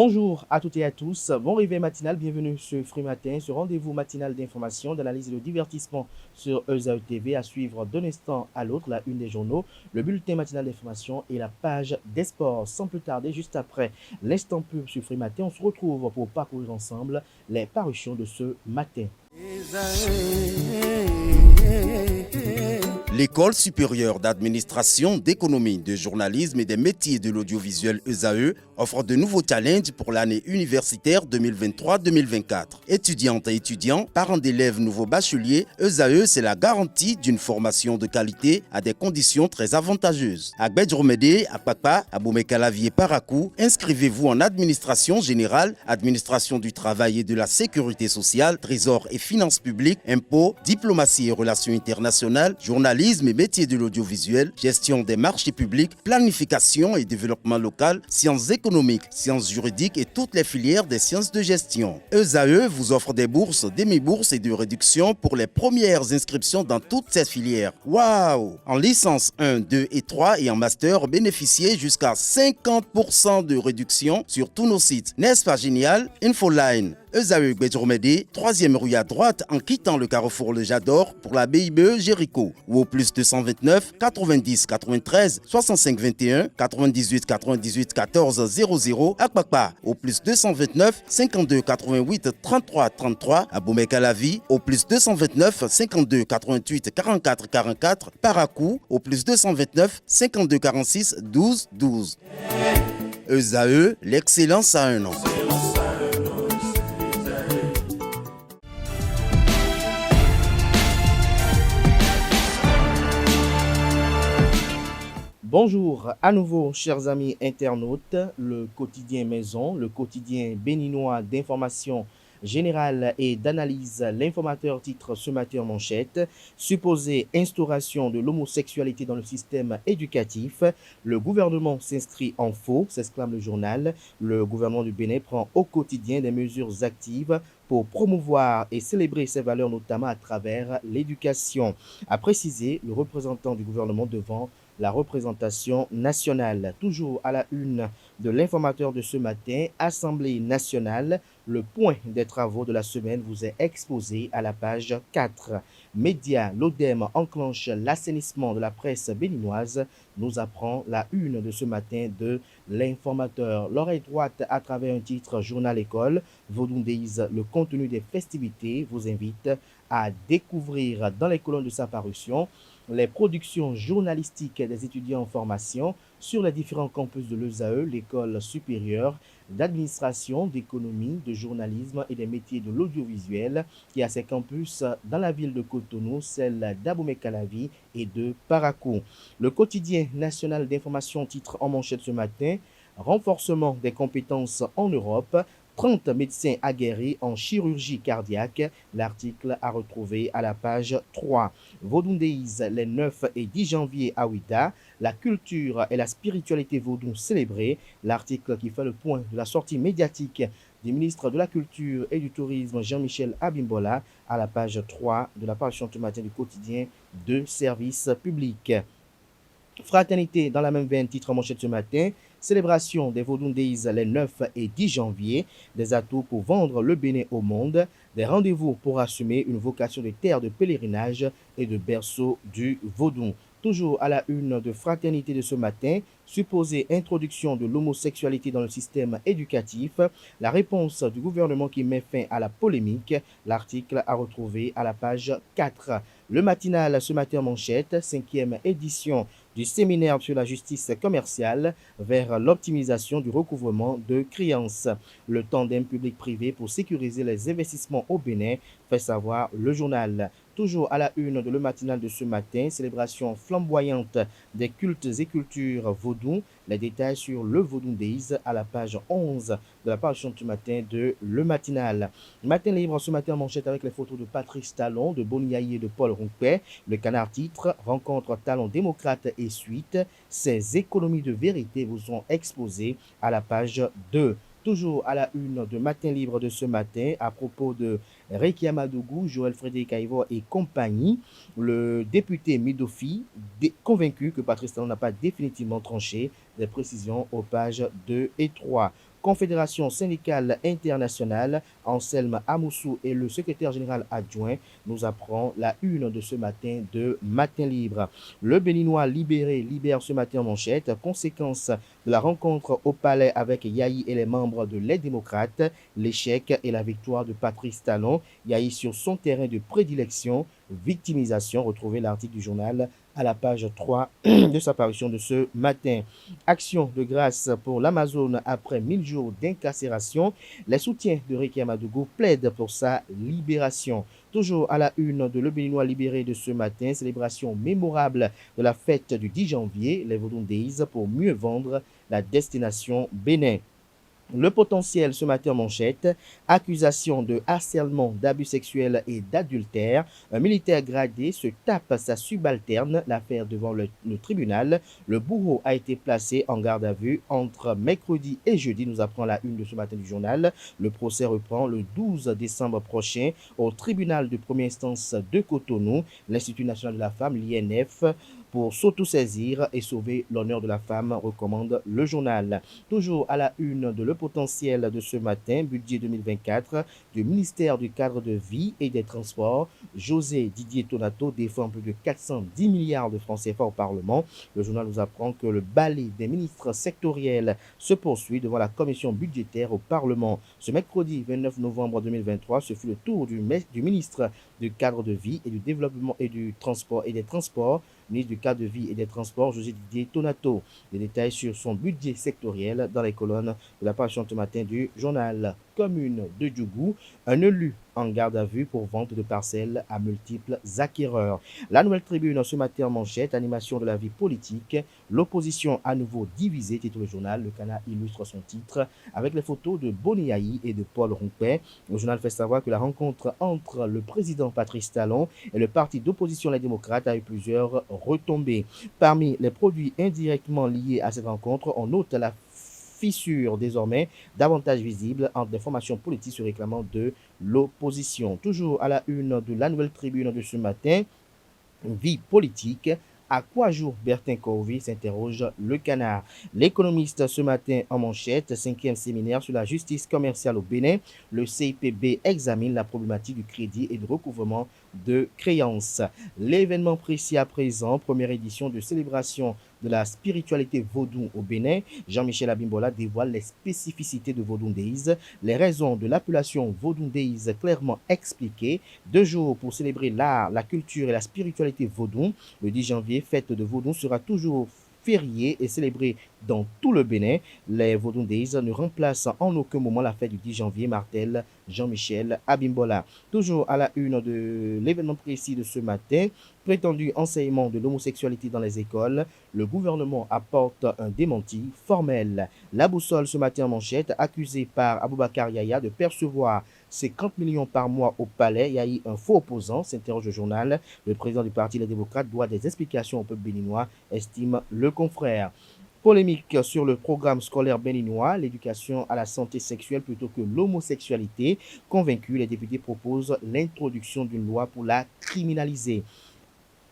Bonjour à toutes et à tous, bon réveil matinal, bienvenue sur Free Matin, ce rendez-vous matinal d'information, d'analyse et de divertissement sur ESAE TV, à suivre d'un instant à l'autre la une des journaux, le bulletin matinal d'information et la page des sports. Sans plus tarder, juste après l'instant pub sur Free Matin, on se retrouve pour parcourir ensemble les parutions de ce matin. L'École supérieure d'administration, d'économie, de journalisme et des métiers de l'audiovisuel ESAE offre de nouveaux challenges pour l'année universitaire 2023-2024. Étudiantes et étudiants, parents d'élèves nouveaux bacheliers, ESAE, c'est la garantie d'une formation de qualité à des conditions très avantageuses. À Gbedjromede, à Papa, à Boumekalavi et Parakou, inscrivez-vous en administration générale, administration du travail et de la sécurité sociale, trésor et finances publiques, impôts, diplomatie et relations internationales, journalisme et métiers de l'audiovisuel, gestion des marchés publics, planification et développement local, sciences économiques, sciences juridiques et toutes les filières des sciences de gestion. ESAE vous offre des bourses, demi-bourses et de réductions pour les premières inscriptions dans toutes ces filières. Waouh! En licence 1, 2 et 3 et en master, bénéficiez jusqu'à 50% de réduction sur tous nos sites. N'est-ce pas génial? Infoline. ESAE Gbedjromede, 3e rue à droite en quittant le carrefour Le Jador pour la BIBE Jéricho ou au plus 229 90 93 65 21 98 98 14 00 à Kpakpa au plus 229 52 88 33 33 à Boumekalavi au plus 229 52 88 44 44 Parakou au plus 229 52 46 12 12. ESAE, l'excellence à un an. Bonjour à nouveau, chers amis internautes. Le quotidien Maison, le quotidien béninois d'information générale et d'analyse, l'informateur titre ce matin en manchette: supposée instauration de l'homosexualité dans le système éducatif, le gouvernement s'inscrit en faux, s'exclame le journal. Le gouvernement du Bénin prend au quotidien des mesures actives pour promouvoir et célébrer ces valeurs, notamment à travers l'éducation, a précisé le représentant du gouvernement devant la représentation nationale. Toujours à la une de l'informateur de ce matin, Assemblée nationale, le point des travaux de la semaine vous est exposé à la page 4. Média, l'ODEM enclenche l'assainissement de la presse béninoise, nous apprend la une de ce matin de l'informateur. L'oreille droite à travers un titre Journal École, Vodundeise, le contenu des festivités vous invite à découvrir dans les colonnes de sa parution les productions journalistiques des étudiants en formation sur les différents campus de l'ESAE, l'école supérieure d'administration, d'économie, de journalisme et des métiers de l'audiovisuel, qui a ses campus dans la ville de Cotonou, celle d'Abomey-Calavi et de Parakou. Le quotidien national d'information titre en manchette ce matin: renforcement des compétences en Europe, 30 médecins aguerris en chirurgie cardiaque. L'article à retrouver à la page 3. Vodundeise, les 9 et 10 janvier à Ouida, la culture et la spiritualité vaudou célébrées. L'article qui fait le point de la sortie médiatique du ministre de la Culture et du Tourisme Jean-Michel Abimbola à la page 3 de la parution ce matin du quotidien de service public. Fraternité dans la même veine, titre en manchette ce matin: célébration des Vodundeise les 9 et 10 janvier, des atouts pour vendre le Bénin au monde, des rendez-vous pour assumer une vocation de terre de pèlerinage et de berceau du vaudou. Toujours à la une de Fraternité de ce matin, supposée introduction de l'homosexualité dans le système éducatif, la réponse du gouvernement qui met fin à la polémique. L'article à retrouver à la page 4. Le matinal ce matin manchette, 5e édition du séminaire sur la justice commerciale vers l'optimisation du recouvrement de créances. Le tandem public-privé pour sécuriser les investissements au Bénin, fait savoir le journal. Toujours à la une de le matinal de ce matin, célébration flamboyante des cultes et cultures vaudou. Les détails sur le Vodundeise à la page 11 de la page du matin de le matinal. Matin libre ce matin en manchette avec les photos de Patrice Talon, de Boniaï et de Paul Rouquet. Le Canard titre: rencontre Talon démocrate et suite. Ces économies de vérité vous sont exposées à la page 2. Toujours à la une de Matin Libre de ce matin, à propos de Reiki Amadougou, Joël Frédéric Aïvo et compagnie, le député Midofi, convaincu que Patrice Talon n'a pas définitivement tranché. Des précisions aux pages 2 et 3. Confédération syndicale internationale, Anselme Amoussou est le secrétaire général adjoint, nous apprend la une de ce matin de Matin Libre. Le Béninois libéré libère ce matin en manchette, conséquence de la rencontre au palais avec Yahi et les membres de Les Démocrates, l'échec et la victoire de Patrice Talon, Yahi sur son terrain de prédilection, victimisation, retrouvez l'article du journal à la page 3 de sa parution de ce matin. Action de grâce pour l'Amazone après 1000 jours d'incarcération. Les soutiens de Ricky Amadougou plaident pour sa libération. Toujours à la une de Le Béninois libéré de ce matin, célébration mémorable de la fête du 10 janvier, les Vodun Days, pour mieux vendre la destination Bénin. Le potentiel ce matin en manchette, accusation de harcèlement, d'abus sexuels et d'adultère. Un militaire gradé se tape sa subalterne, l'affaire devant le tribunal. Le bourreau a été placé en garde à vue entre mercredi et jeudi, nous apprend la une de ce matin du journal. Le procès reprend le 12 décembre prochain au tribunal de première instance de Cotonou. L'Institut national de la femme, l'INF, pour s'autosaisir et sauver l'honneur de la femme, recommande le journal. Toujours à la une de Le Potentiel de ce matin, budget 2024 du ministère du cadre de vie et des transports. José Didier Tonato défend plus de 410 milliards de francs CFA au Parlement. Le journal nous apprend que le balai des ministres sectoriels se poursuit devant la commission budgétaire au Parlement. Ce mercredi 29 novembre 2023, ce fut le tour du ministre du cadre de vie et du développement et du transport et des transports, ministre du cadre de vie et des transports, José Didier Tonato. Des détails sur son budget sectoriel dans les colonnes de la page ce matin du journal. Commune de Djougou, un élu en garde à vue pour vente de parcelles à multiples acquéreurs. La Nouvelle Tribune ce matin en manchette, animation de la vie politique, l'opposition à nouveau divisée, titre le journal. Le Canard illustre son titre avec les photos de Boniaï et de Paul Rompet. Le journal fait savoir que la rencontre entre le président Patrice Talon et le parti d'opposition Les Démocrates a eu plusieurs retombées. Parmi les produits indirectement liés à cette rencontre, on note la fissure désormais davantage visible entre les formations politiques se réclamant de l'opposition. Toujours à la une de la Nouvelle Tribune de ce matin, vie politique. À quoi joue Bertin Corvi, s'interroge le Canard. L'économiste ce matin en manchette, 5e séminaire sur la justice commerciale au Bénin. Le CIPB examine la problématique du crédit et du recouvrement de créances. L'événement précis à présent, première édition de célébration de la spiritualité vaudou au Bénin. Jean-Michel Abimbola dévoile les spécificités de Vodun Days, les raisons de l'appellation Vodun Days clairement expliquées. 2 jours pour célébrer l'art, la culture et la spiritualité vaudou. Le 10 janvier, fête de Vodun sera toujours férié et célébré dans tout le Bénin. Les Vodun Days ne remplacent en aucun moment la fête du 10 janvier, martèle Jean-Michel Abimbola. Toujours à la une de l'événement précis de ce matin, prétendu enseignement de l'homosexualité dans les écoles, le gouvernement apporte un démenti formel. La boussole ce matin en manchette, accusé par Aboubakar Yaya de percevoir 50 millions par mois au palais. Il y a eu un faux opposant, s'interroge le journal. Le président du parti Les Démocrates doit des explications au peuple béninois, estime le confrère. Polémique sur le programme scolaire béninois, l'éducation à la santé sexuelle plutôt que l'homosexualité. Convaincus, les députés proposent l'introduction d'une loi pour la criminaliser.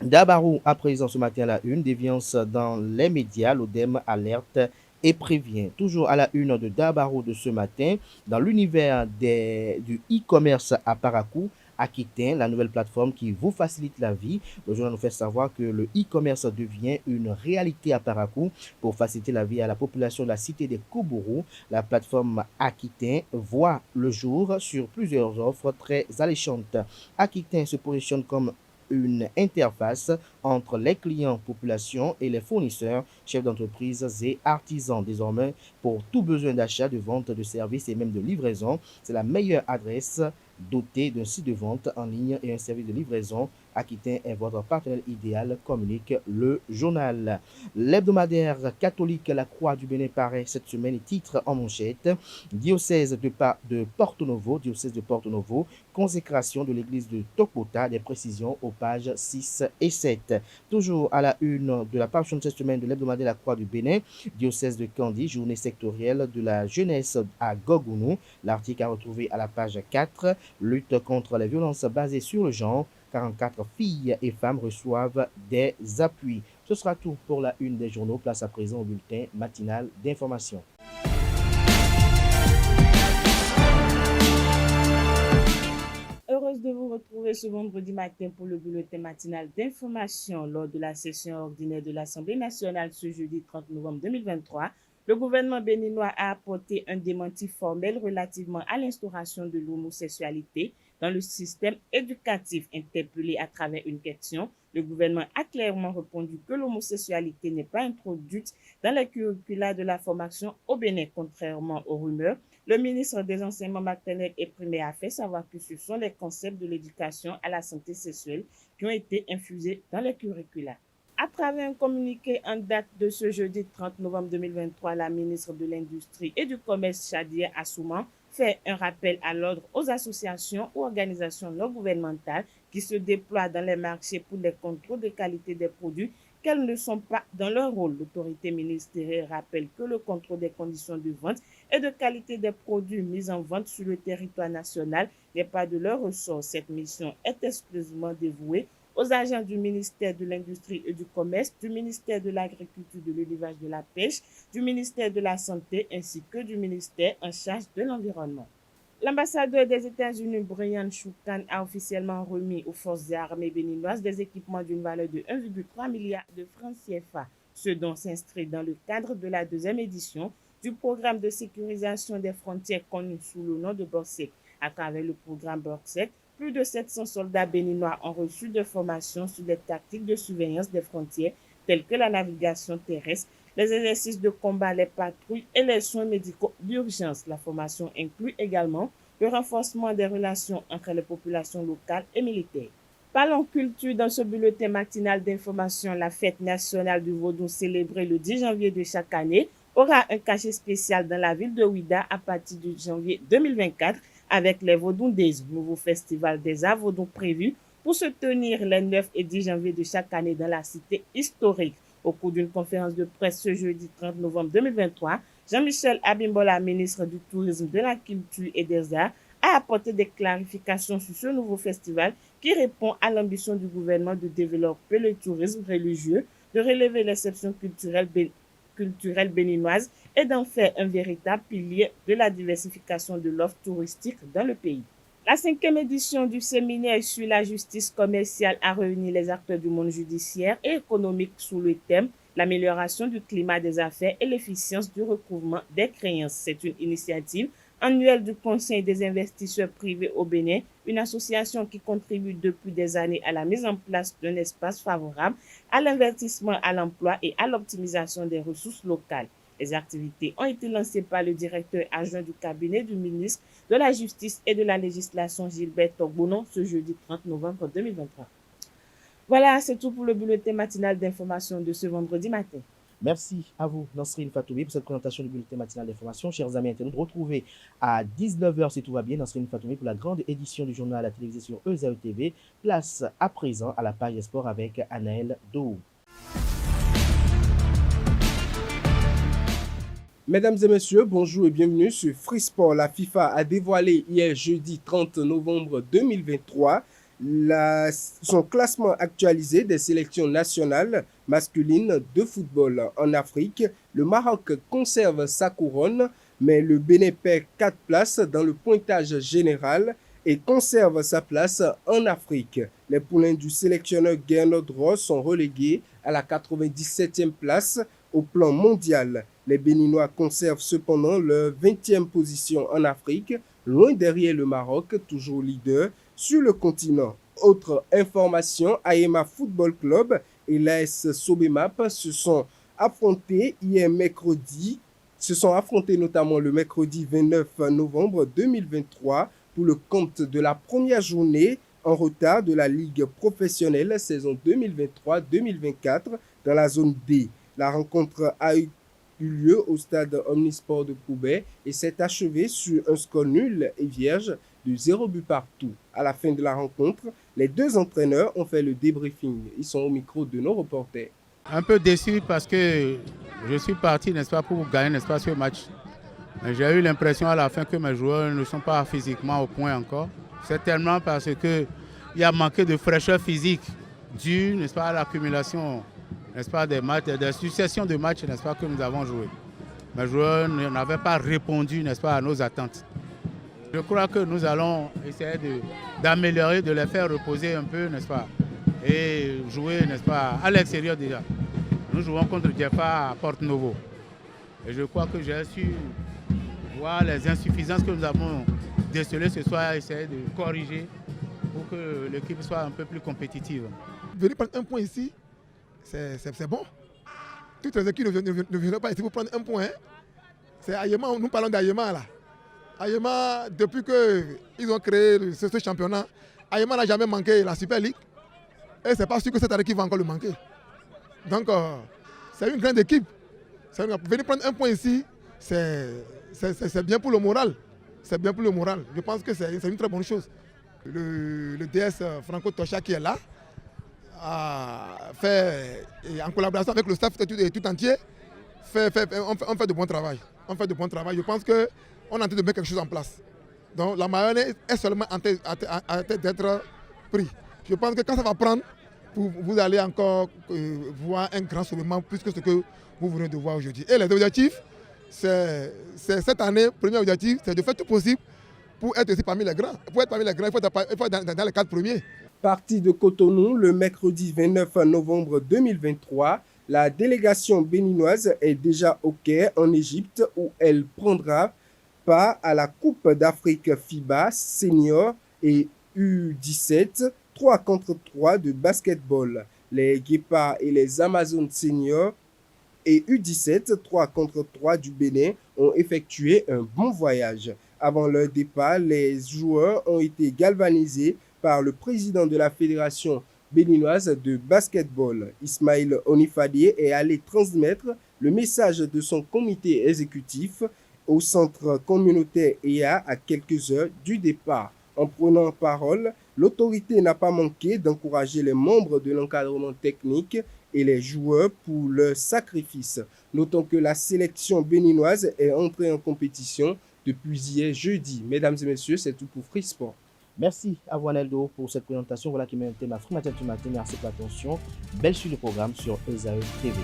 Dabarou à présent ce matin à la une, déviance dans les médias, l'ODEM alerte et prévient. Toujours à la une de Dabarou de ce matin, dans l'univers du e-commerce à Parakou, Aquitaine, la nouvelle plateforme qui vous facilite la vie. Le journal nous fait savoir que le e-commerce devient une réalité à Parakou pour faciliter la vie à la population de la cité des Koubourou. La plateforme Aquitaine voit le jour sur plusieurs offres très alléchantes. Aquitaine se positionne comme une interface entre les clients, population et les fournisseurs, chefs d'entreprise et artisans. Désormais, pour tout besoin d'achat, de vente, de services et même de livraison, c'est la meilleure adresse dotée d'un site de vente en ligne et un service de livraison. Aquitaine est votre partenaire idéal, communique le journal. L'hebdomadaire catholique La Croix du Bénin paraît cette semaine et titre en manchette diocèse de Porto Novo, consécration de l'église de Tokota, des précisions aux pages 6 et 7. Toujours à la une de la page de cette semaine de l'hebdomadaire La Croix du Bénin, diocèse de Kandy, journée sectorielle de la jeunesse à Gogounou. L'article à retrouver à la page 4, lutte contre les violences basées sur le genre. 44 filles et femmes reçoivent des appuis. Ce sera tout pour la une des journaux. Place à présent au bulletin matinal d'information. de vous retrouver ce vendredi matin pour le bulletin matinal d'information. Lors de la session ordinaire de l'Assemblée nationale ce jeudi 30 novembre 2023, le gouvernement béninois a apporté un démenti formel relativement à l'instauration de l'homosexualité dans le système éducatif. Interpellé à travers une question, le gouvernement a clairement répondu que l'homosexualité n'est pas introduite dans les curricula de la formation au Bénin, contrairement aux rumeurs. Le ministre des Enseignements maternels et primaires a fait savoir que ce sont les concepts de l'éducation à la santé sexuelle qui ont été infusés dans les curricula. À travers un communiqué en date de ce jeudi 30 novembre 2023, la ministre de l'Industrie et du Commerce, Chadia Assouman, fait un rappel à l'ordre aux associations ou organisations non gouvernementales qui se déploient dans les marchés pour les contrôles de qualité des produits qu'elles ne sont pas dans leur rôle. L'autorité ministérielle rappelle que le contrôle des conditions de vente et de qualité des produits mis en vente sur le territoire national n'est pas de leur ressort. Cette mission est exclusivement dévouée aux agents du ministère de l'Industrie et du Commerce, du ministère de l'Agriculture, de l'Élevage, de la Pêche, du ministère de la Santé ainsi que du ministère en charge de l'Environnement. L'ambassadeur des États-Unis, Brian Choukan, a officiellement remis aux forces armées béninoises des équipements d'une valeur de 1,3 milliard de francs CFA, ce dont s'inscrit dans le cadre de la deuxième édition du programme de sécurisation des frontières connu sous le nom de BORSEC. À travers le programme BORSEC, plus de 700 soldats béninois ont reçu des formations sur des tactiques de surveillance des frontières telles que la navigation terrestre, les exercices de combat, les patrouilles et les soins médicaux d'urgence. La formation inclut également le renforcement des relations entre les populations locales et militaires. Parlons culture dans ce bulletin matinal d'information. La fête nationale du Vaudou célébrée le 10 janvier de chaque année aura un cachet spécial dans la ville de Ouida à partir du janvier 2024 avec les Vaudou Days, nouveau festival des arts vaudou prévu pour se tenir les 9 et 10 janvier de chaque année dans la cité historique. Au cours d'une conférence de presse ce jeudi 30 novembre 2023, Jean-Michel Abimbola, ministre du Tourisme, de la Culture et des Arts, a apporté des clarifications sur ce nouveau festival qui répond à l'ambition du gouvernement de développer le tourisme religieux, de relever l'exception culturelle béninoise et d'en faire un véritable pilier de la diversification de l'offre touristique dans le pays. La 5e édition du séminaire sur la justice commerciale a réuni les acteurs du monde judiciaire et économique sous le thème « L'amélioration du climat des affaires et l'efficience du recouvrement des créances ». C'est une initiative annuelle du Conseil des investisseurs privés au Bénin, une association qui contribue depuis des années à la mise en place d'un espace favorable à l'investissement, à l'emploi et à l'optimisation des ressources locales. Les activités ont été lancées par le directeur adjoint du cabinet du ministre de la Justice et de la Législation, Gilbert Togbonon, ce jeudi 30 novembre 2023. Voilà, c'est tout pour le bulletin matinal d'information de ce vendredi matin. Merci à vous, Nasrine Fatoumi, pour cette présentation du bulletin matinal d'information. Chers amis internautes, retrouvez à 19h si tout va bien, Nasrine Fatoumi pour la grande édition du journal à la télévision ESAE TV. Place à présent à la page sport avec Anaël Dou. Mesdames et messieurs, bonjour et bienvenue sur Free Sport. La FIFA a dévoilé hier jeudi 30 novembre 2023 son classement actualisé des sélections nationales masculines de football en Afrique. Le Maroc conserve sa couronne, mais le Bénin perd 4 places dans le pointage général et conserve sa place en Afrique. Les poulains du sélectionneur Gernot Ross sont relégués à la 97e place au plan mondial. Les Béninois conservent cependant leur 20e position en Afrique, loin derrière le Maroc, toujours leader sur le continent. Autre information, Ayema Football Club et l'AS Sobemap se sont affrontés hier mercredi, notamment le mercredi 29 novembre 2023 pour le compte de la première journée en retard de la Ligue professionnelle saison 2023-2024 dans la zone B. La rencontre a eu lieu au stade Omnisport de Koubert et s'est achevée sur un score nul et vierge de 0 but partout. À la fin de la rencontre, les deux entraîneurs ont fait le débriefing. Ils sont au micro de nos reporters. Un peu déçu parce que je suis parti, n'est-ce pas, pour gagner, n'est-ce pas, ce match. Mais j'ai eu l'impression à la fin que mes joueurs ne sont pas physiquement au point encore. C'est tellement parce qu'il y a manqué de fraîcheur physique due, n'est-ce pas, à l'accumulation, n'est-ce pas, des matchs, des successions de matchs, n'est-ce pas, que nous avons joués. Mes joueurs n'avaient pas répondu, n'est-ce pas, à nos attentes. Je crois que nous allons essayer d'améliorer, de les faire reposer un peu, n'est-ce pas, et jouer, n'est-ce pas, à l'extérieur déjà. Nous jouons contre Diefa à Porto Novo. Et je crois que j'ai su voir les insuffisances que nous avons décelées ce soir, essayer de corriger pour que l'équipe soit un peu plus compétitive. Venir prendre un point ici, c'est bon. Toutes les équipes ne viennent pas ici pour prendre un point. C'est Ayema, nous parlons d'Ayema là. Ayema, depuis qu'ils ont créé ce championnat, Ayema n'a jamais manqué la Super League. Et c'est pas sûr que cette année qui va encore le manquer. Donc, c'est une grande équipe. Venir prendre un point ici, c'est bien pour le moral. C'est bien pour le moral. Je pense que c'est une très bonne chose. Le DS Franco Tocha qui est là a fait, en collaboration avec le staff tout entier, on fait de bon travail. On fait de bon travail. Je pense qu'on est en train de mettre quelque chose en place. Donc la mayonnaise est seulement en train d'être prise. Je pense que quand ça va prendre, vous allez encore voir un grand soulèvement plus que ce que vous venez de voir aujourd'hui. Et les objectifs, c'est cette année, premier objectif, c'est de faire tout possible pour être aussi parmi les grands. Pour être parmi les grands, il faut être dans les 4 premiers. Partie de Cotonou le mercredi 29 novembre 2023, la délégation béninoise est déjà au Caire en Égypte où elle prendra part à la Coupe d'Afrique FIBA Senior et U17 3 contre 3 de basketball. Les Guépards et les Amazones Seniors et U17 3 contre 3 du Bénin ont effectué un bon voyage. Avant leur départ, les joueurs ont été galvanisés par le président de la Fédération béninoise de basketball. Ismaël Onifadié est allé transmettre le message de son comité exécutif au centre communautaire EA à quelques heures du départ. En prenant parole, l'autorité n'a pas manqué d'encourager les membres de l'encadrement technique et les joueurs pour leur sacrifice. Notons que la sélection béninoise est entrée en compétition depuis hier jeudi. Mesdames et messieurs, c'est tout pour Free Sport. Merci à vous, Aneldo, pour cette présentation. Voilà qui m'a été ma Free Matin du matin. Merci pour l'attention. Belle suite de programme sur ESAE TV.